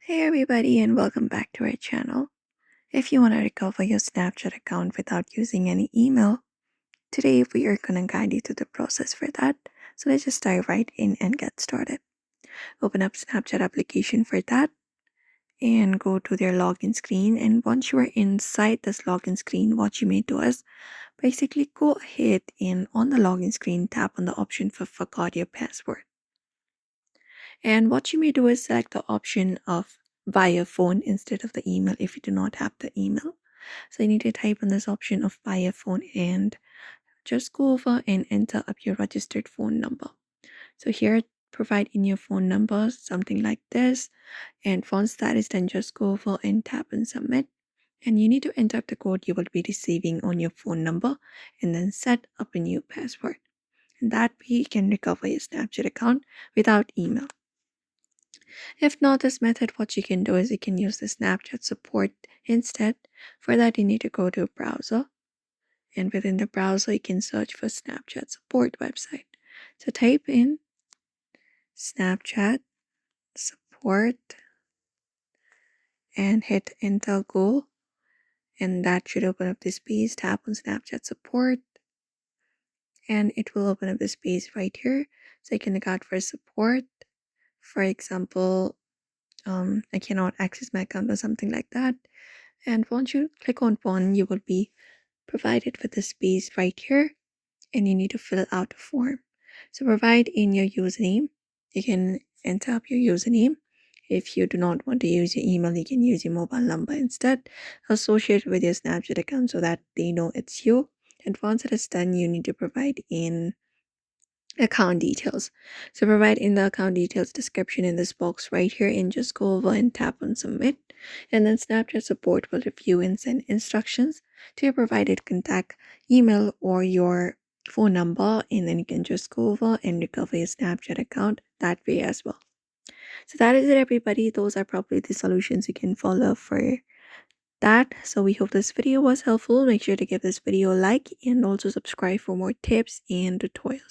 Hey everybody and welcome back to our channel. If you want to recover your Snapchat account without using any email, today we are going to guide you through the process for that. So let's just dive right in and get started. Open up Snapchat application for that and go to their login screen. And once you are inside this login screen, what you may do is basically go ahead and on the login screen, tap on the option for forgot your password. And what you may do is select the option of via phone instead of the email if you do not have the email. So you need to type on this option of via phone and just go over and enter up your registered phone number. So here, provide in your phone number, something like this. And once that is done, just go over and tap and submit. And you need to enter up the code you will be receiving on your phone number and then set up a new password. And that way you can recover your Snapchat account without email. If not this method, what you can do is you can use the Snapchat support instead. For that, you need to go to a browser. And within the browser, you can search for Snapchat support website. So type in Snapchat support and hit enter go. And that should open up this page. Tap on Snapchat support. And it will open up this page right here. So you can look out for support. For example, I cannot access my account or something like that. And once you click on one, you will be provided with a space right here and you need to fill out a form. So provide in your username. You can enter up your username. If you do not want to use your email, you can use your mobile number instead. Associate with your Snapchat account so that they know it's you. And once it is done, you need to provide in account details. So provide in the account details description in this box right here and just go over and tap on submit. And then Snapchat support will review and send instructions to your provided contact email or your phone number, and then you can just go over and recover your Snapchat account that way as well. So that is it everybody. Those are probably the solutions you can follow for that. So we hope this video was helpful. Make sure to give this video a like and also subscribe for more tips and tutorials.